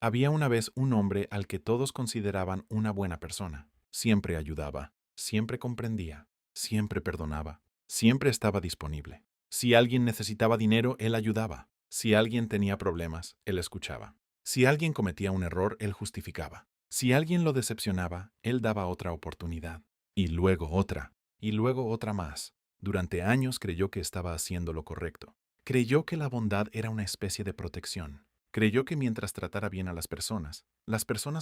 Había una vez un hombre al que todos consideraban una buena persona. Siempre ayudaba, siempre comprendía, siempre perdonaba, siempre estaba disponible. Si alguien necesitaba dinero, él ayudaba. Si alguien tenía problemas, él escuchaba. Si alguien cometía un error, él justificaba. Si alguien lo decepcionaba, él daba otra oportunidad. Y luego otra, y luego otra más. Durante años creyó que estaba haciendo lo correcto. Creyó que la bondad era una especie de protección. Creyó que mientras tratara bien a las personas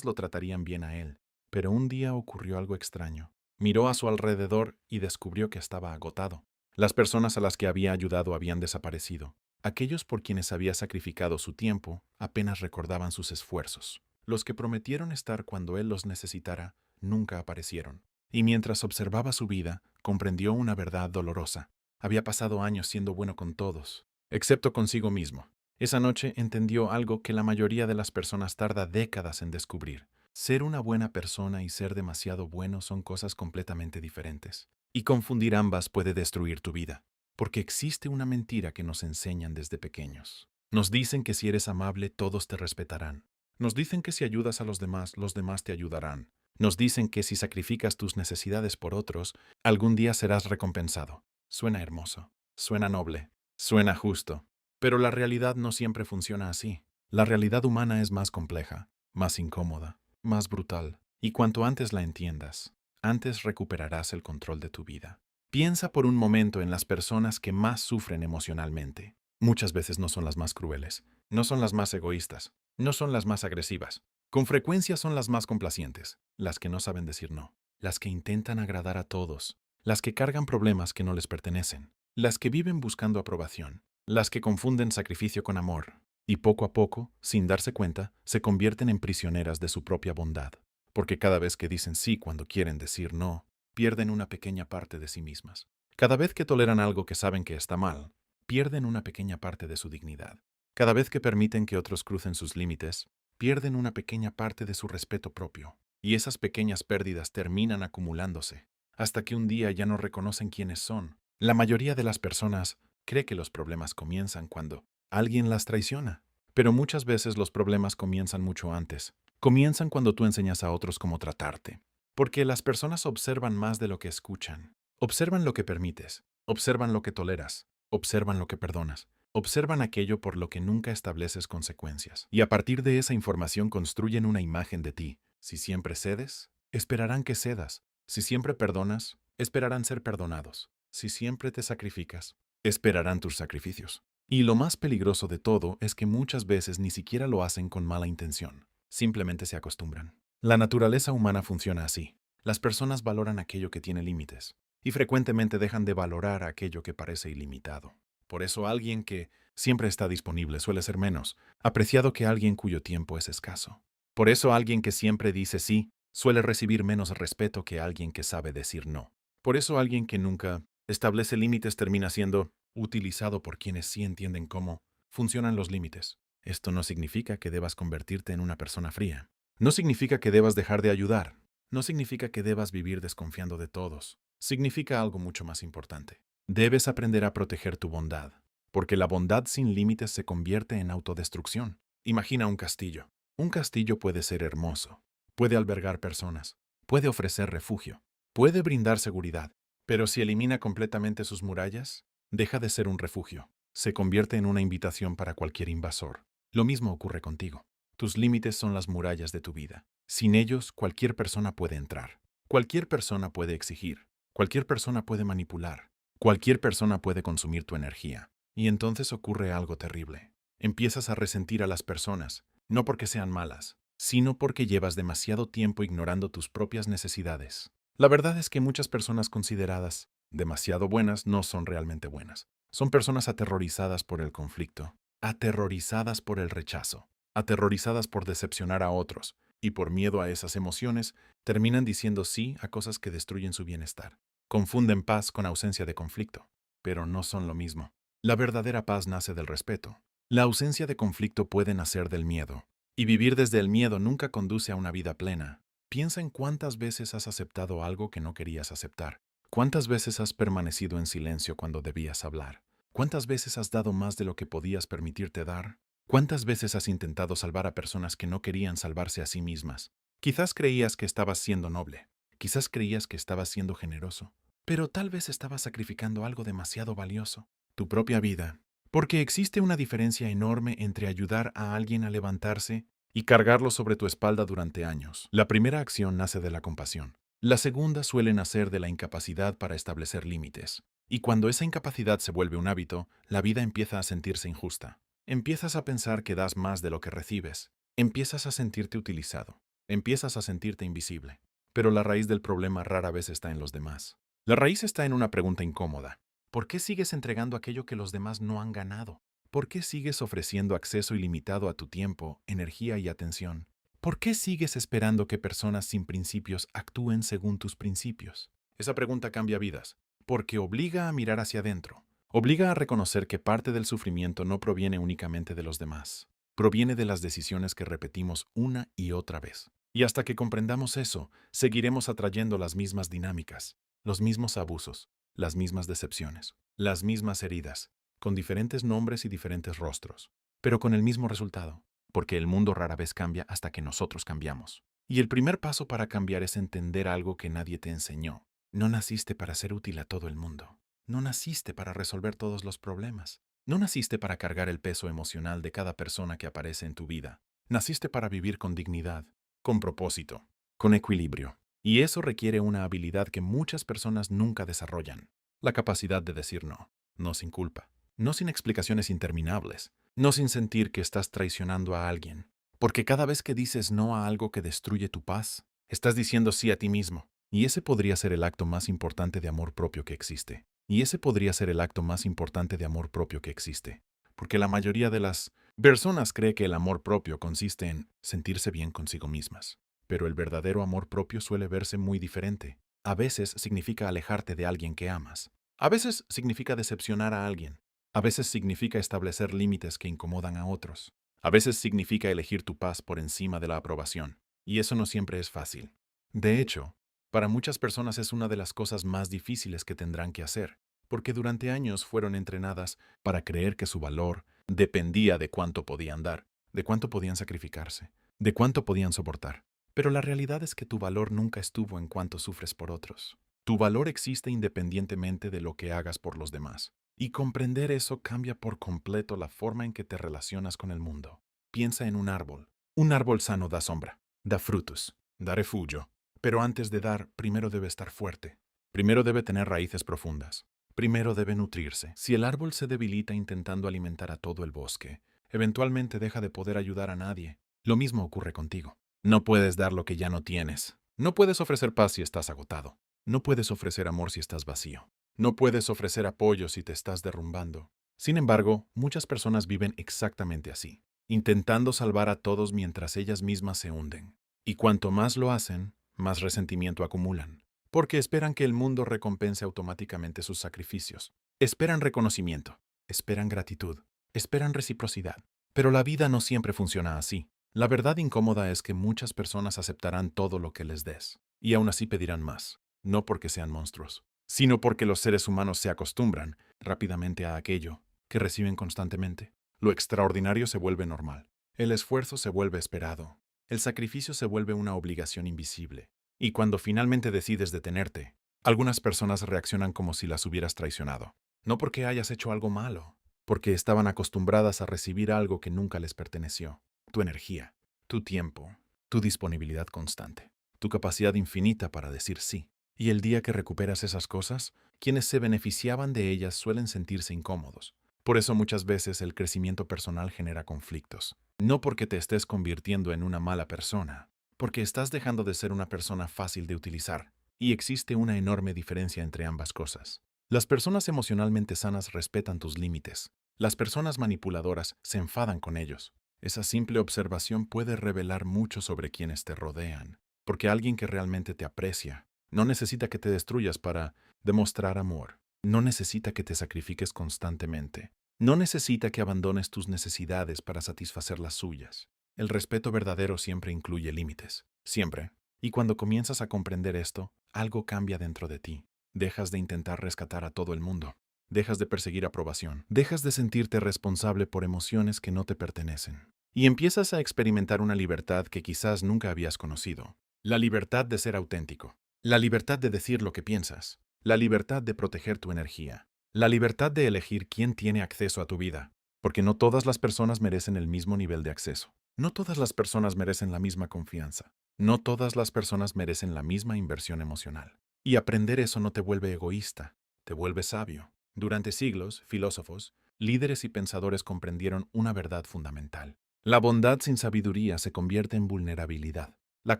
lo tratarían bien a él. Pero un día ocurrió algo extraño. Miró a su alrededor y descubrió que estaba agotado. Las personas a las que había ayudado habían desaparecido. Aquellos por quienes había sacrificado su tiempo apenas recordaban sus esfuerzos. Los que prometieron estar cuando él los necesitara nunca aparecieron. Y mientras observaba su vida, comprendió una verdad dolorosa. Había pasado años siendo bueno con todos, excepto consigo mismo. Esa noche entendió algo que la mayoría de las personas tarda décadas en descubrir. Ser una buena persona y ser demasiado bueno son cosas completamente diferentes. Y confundir ambas puede destruir tu vida, porque existe una mentira que nos enseñan desde pequeños. Nos dicen que si eres amable, todos te respetarán. Nos dicen que si ayudas a los demás te ayudarán. Nos dicen que si sacrificas tus necesidades por otros, algún día serás recompensado. Suena hermoso, suena noble, suena justo. Pero la realidad no siempre funciona así. La realidad humana es más compleja, más incómoda, más brutal. Y cuanto antes la entiendas, antes recuperarás el control de tu vida. Piensa por un momento en las personas que más sufren emocionalmente. Muchas veces no son las más crueles, no son las más egoístas, no son las más agresivas. Con frecuencia son las más complacientes, las que no saben decir no, las que intentan agradar a todos, las que cargan problemas que no les pertenecen, las que viven buscando aprobación, las que confunden sacrificio con amor, y poco a poco, sin darse cuenta, se convierten en prisioneras de su propia bondad, porque cada vez que dicen sí cuando quieren decir no, pierden una pequeña parte de sí mismas. Cada vez que toleran algo que saben que está mal, pierden una pequeña parte de su dignidad. Cada vez que permiten que otros crucen sus límites, pierden una pequeña parte de su respeto propio. Y esas pequeñas pérdidas terminan acumulándose, hasta que un día ya no reconocen quiénes son. La mayoría de las personas cree que los problemas comienzan cuando alguien las traiciona. Pero muchas veces los problemas comienzan mucho antes. Comienzan cuando tú enseñas a otros cómo tratarte. Porque las personas observan más de lo que escuchan. Observan lo que permites, observan lo que toleras, observan lo que perdonas, observan aquello por lo que nunca estableces consecuencias. Y a partir de esa información construyen una imagen de ti. Si siempre cedes, esperarán que cedas. Si siempre perdonas, esperarán ser perdonados. Si siempre te sacrificas, esperarán tus sacrificios. Y lo más peligroso de todo es que muchas veces ni siquiera lo hacen con mala intención. Simplemente se acostumbran. La naturaleza humana funciona así. Las personas valoran aquello que tiene límites y frecuentemente dejan de valorar aquello que parece ilimitado. Por eso alguien que siempre está disponible suele ser menos apreciado que alguien cuyo tiempo es escaso. Por eso alguien que siempre dice sí suele recibir menos respeto que alguien que sabe decir no. Por eso alguien que nunca establece límites termina siendo utilizado por quienes sí entienden cómo funcionan los límites. Esto no significa que debas convertirte en una persona fría. No significa que debas dejar de ayudar. No significa que debas vivir desconfiando de todos. Significa algo mucho más importante. Debes aprender a proteger tu bondad, porque la bondad sin límites se convierte en autodestrucción. Imagina un castillo. Un castillo puede ser hermoso, puede albergar personas, puede ofrecer refugio, puede brindar seguridad, pero si elimina completamente sus murallas, deja de ser un refugio. Se convierte en una invitación para cualquier invasor. Lo mismo ocurre contigo. Tus límites son las murallas de tu vida. Sin ellos, cualquier persona puede entrar. Cualquier persona puede exigir. Cualquier persona puede manipular. Cualquier persona puede consumir tu energía. Y entonces ocurre algo terrible. Empiezas a resentir a las personas, no porque sean malas, sino porque llevas demasiado tiempo ignorando tus propias necesidades. La verdad es que muchas personas consideradas demasiado buenas no son realmente buenas. Son personas aterrorizadas por el conflicto, aterrorizadas por el rechazo, aterrorizadas por decepcionar a otros, y por miedo a esas emociones, terminan diciendo sí a cosas que destruyen su bienestar. Confunden paz con ausencia de conflicto, pero no son lo mismo. La verdadera paz nace del respeto. La ausencia de conflicto puede nacer del miedo, y vivir desde el miedo nunca conduce a una vida plena. Piensa en cuántas veces has aceptado algo que no querías aceptar. ¿Cuántas veces has permanecido en silencio cuando debías hablar? ¿Cuántas veces has dado más de lo que podías permitirte dar? ¿Cuántas veces has intentado salvar a personas que no querían salvarse a sí mismas? Quizás creías que estabas siendo noble, quizás creías que estabas siendo generoso, pero tal vez estabas sacrificando algo demasiado valioso, tu propia vida. Porque existe una diferencia enorme entre ayudar a alguien a levantarse y cargarlo sobre tu espalda durante años. La primera acción nace de la compasión. La segunda suele nacer de la incapacidad para establecer límites. Y cuando esa incapacidad se vuelve un hábito, la vida empieza a sentirse injusta. Empiezas a pensar que das más de lo que recibes. Empiezas a sentirte utilizado. Empiezas a sentirte invisible. Pero la raíz del problema rara vez está en los demás. La raíz está en una pregunta incómoda. ¿Por qué sigues entregando aquello que los demás no han ganado? ¿Por qué sigues ofreciendo acceso ilimitado a tu tiempo, energía y atención? ¿Por qué sigues esperando que personas sin principios actúen según tus principios? Esa pregunta cambia vidas, porque obliga a mirar hacia adentro. Obliga a reconocer que parte del sufrimiento no proviene únicamente de los demás, proviene de las decisiones que repetimos una y otra vez. Y hasta que comprendamos eso, seguiremos atrayendo las mismas dinámicas, los mismos abusos, las mismas decepciones, las mismas heridas, con diferentes nombres y diferentes rostros, pero con el mismo resultado, porque el mundo rara vez cambia hasta que nosotros cambiamos. Y el primer paso para cambiar es entender algo que nadie te enseñó. No naciste para ser útil a todo el mundo. No naciste para resolver todos los problemas. No naciste para cargar el peso emocional de cada persona que aparece en tu vida. Naciste para vivir con dignidad, con propósito, con equilibrio. Y eso requiere una habilidad que muchas personas nunca desarrollan. La capacidad de decir no, no sin culpa, no sin explicaciones interminables, no sin sentir que estás traicionando a alguien. Porque cada vez que dices no a algo que destruye tu paz, estás diciendo sí a ti mismo. Y ese podría ser el acto más importante de amor propio que existe. Y ese podría ser el acto más importante de amor propio que existe. Porque la mayoría de las personas cree que el amor propio consiste en sentirse bien consigo mismas. Pero el verdadero amor propio suele verse muy diferente. A veces significa alejarte de alguien que amas. A veces significa decepcionar a alguien. A veces significa establecer límites que incomodan a otros. A veces significa elegir tu paz por encima de la aprobación. Y eso no siempre es fácil. De hecho, para muchas personas es una de las cosas más difíciles que tendrán que hacer, porque durante años fueron entrenadas para creer que su valor dependía de cuánto podían dar, de cuánto podían sacrificarse, de cuánto podían soportar. Pero la realidad es que tu valor nunca estuvo en cuánto sufres por otros. Tu valor existe independientemente de lo que hagas por los demás. Y comprender eso cambia por completo la forma en que te relacionas con el mundo. Piensa en un árbol. Un árbol sano da sombra, da frutos, da refugio. Pero antes de dar, primero debe estar fuerte. Primero debe tener raíces profundas. Primero debe nutrirse. Si el árbol se debilita intentando alimentar a todo el bosque, eventualmente deja de poder ayudar a nadie. Lo mismo ocurre contigo. No puedes dar lo que ya no tienes. No puedes ofrecer paz si estás agotado. No puedes ofrecer amor si estás vacío. No puedes ofrecer apoyo si te estás derrumbando. Sin embargo, muchas personas viven exactamente así, intentando salvar a todos mientras ellas mismas se hunden. Y cuanto más lo hacen, más resentimiento acumulan, porque esperan que el mundo recompense automáticamente sus sacrificios. Esperan reconocimiento, esperan gratitud, esperan reciprocidad. Pero la vida no siempre funciona así. La verdad incómoda es que muchas personas aceptarán todo lo que les des, y aún así pedirán más, no porque sean monstruos, sino porque los seres humanos se acostumbran rápidamente a aquello que reciben constantemente. Lo extraordinario se vuelve normal, el esfuerzo se vuelve esperado, el sacrificio se vuelve una obligación invisible. Y cuando finalmente decides detenerte, algunas personas reaccionan como si las hubieras traicionado. No porque hayas hecho algo malo, porque estaban acostumbradas a recibir algo que nunca les perteneció. Tu energía, tu tiempo, tu disponibilidad constante, tu capacidad infinita para decir sí. Y el día que recuperas esas cosas, quienes se beneficiaban de ellas suelen sentirse incómodos. Por eso muchas veces el crecimiento personal genera conflictos. No porque te estés convirtiendo en una mala persona, porque estás dejando de ser una persona fácil de utilizar. Y existe una enorme diferencia entre ambas cosas. Las personas emocionalmente sanas respetan tus límites. Las personas manipuladoras se enfadan con ellos. Esa simple observación puede revelar mucho sobre quienes te rodean, porque alguien que realmente te aprecia no necesita que te destruyas para demostrar amor. No necesita que te sacrifiques constantemente. No necesita que abandones tus necesidades para satisfacer las suyas. El respeto verdadero siempre incluye límites. Siempre. Y cuando comienzas a comprender esto, algo cambia dentro de ti. Dejas de intentar rescatar a todo el mundo. dejas de perseguir aprobación, dejas de sentirte responsable por emociones que no te pertenecen. Y empiezas a experimentar una libertad que quizás nunca habías conocido. La libertad de ser auténtico. La libertad de decir lo que piensas. La libertad de proteger tu energía. La libertad de elegir quién tiene acceso a tu vida. Porque no todas las personas merecen el mismo nivel de acceso. No todas las personas merecen la misma confianza. No todas las personas merecen la misma inversión emocional. Y aprender eso no te vuelve egoísta, te vuelve sabio. Durante siglos, filósofos, líderes y pensadores comprendieron una verdad fundamental. La bondad sin sabiduría se convierte en vulnerabilidad. La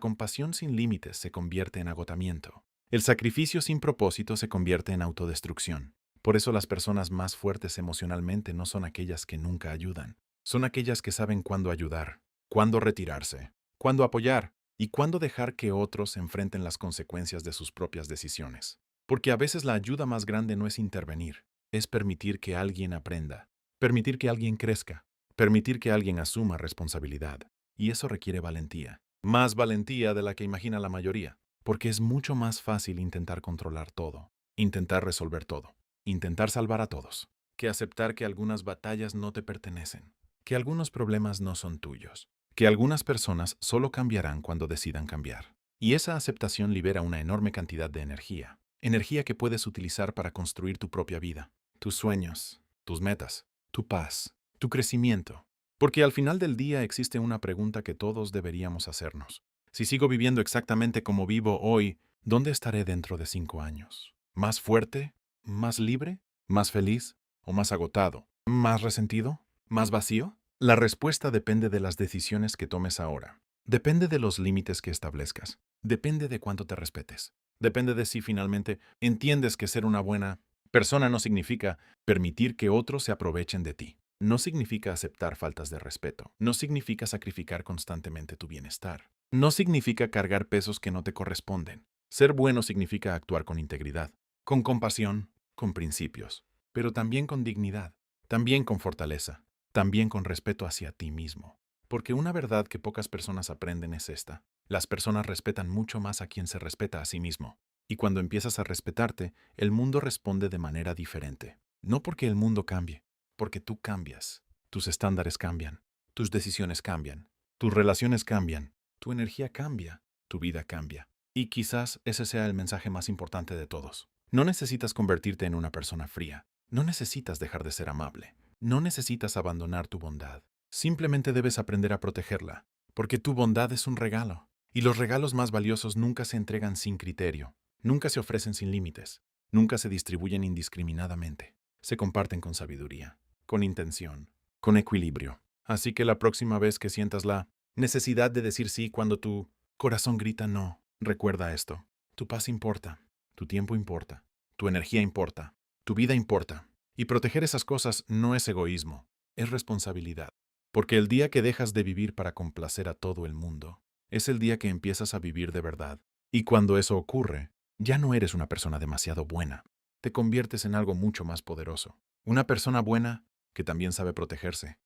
compasión sin límites se convierte en agotamiento. El sacrificio sin propósito se convierte en autodestrucción. Por eso las personas más fuertes emocionalmente no son aquellas que nunca ayudan. Son aquellas que saben cuándo ayudar, cuándo retirarse, cuándo apoyar y cuándo dejar que otros enfrenten las consecuencias de sus propias decisiones. Porque a veces la ayuda más grande no es intervenir, es permitir que alguien aprenda, permitir que alguien crezca, permitir que alguien asuma responsabilidad. Y eso requiere valentía. Más valentía de la que imagina la mayoría. Porque es mucho más fácil intentar controlar todo, intentar resolver todo, intentar salvar a todos, que aceptar que algunas batallas no te pertenecen, que algunos problemas no son tuyos, que algunas personas solo cambiarán cuando decidan cambiar. Y esa aceptación libera una enorme cantidad de energía. Energía que puedes utilizar para construir tu propia vida, tus sueños, tus metas, tu paz, tu crecimiento. Porque al final del día existe una pregunta que todos deberíamos hacernos. Si sigo viviendo exactamente como vivo hoy, ¿dónde estaré dentro de 5 años? ¿Más fuerte? ¿Más libre? ¿Más feliz? ¿O más agotado? ¿Más resentido? ¿Más vacío? La respuesta depende de las decisiones que tomes ahora. Depende de los límites que establezcas. Depende de cuánto te respetes. Depende de si finalmente entiendes que ser una buena persona no significa permitir que otros se aprovechen de ti. No significa aceptar faltas de respeto. No significa sacrificar constantemente tu bienestar. No significa cargar pesos que no te corresponden. Ser bueno significa actuar con integridad, con compasión, con principios, pero también con dignidad, también con fortaleza, también con respeto hacia ti mismo. Porque una verdad que pocas personas aprenden es esta. Las personas respetan mucho más a quien se respeta a sí mismo. Y cuando empiezas a respetarte, el mundo responde de manera diferente. No porque el mundo cambie, porque tú cambias. Tus estándares cambian, tus decisiones cambian, tus relaciones cambian, tu energía cambia, tu vida cambia. Y quizás ese sea el mensaje más importante de todos. No necesitas convertirte en una persona fría. No necesitas dejar de ser amable. No necesitas abandonar tu bondad. Simplemente debes aprender a protegerla, porque tu bondad es un regalo. Y los regalos más valiosos nunca se entregan sin criterio, nunca se ofrecen sin límites, nunca se distribuyen indiscriminadamente. Se comparten con sabiduría, con intención, con equilibrio. Así que la próxima vez que sientas la necesidad de decir sí cuando tu corazón grita no, recuerda esto. Tu paz importa, tu tiempo importa, tu energía importa, tu vida importa. Y proteger esas cosas no es egoísmo, es responsabilidad. Porque el día que dejas de vivir para complacer a todo el mundo, es el día que empiezas a vivir de verdad. Y cuando eso ocurre, ya no eres una persona demasiado buena. Te conviertes en algo mucho más poderoso. Una persona buena que también sabe protegerse.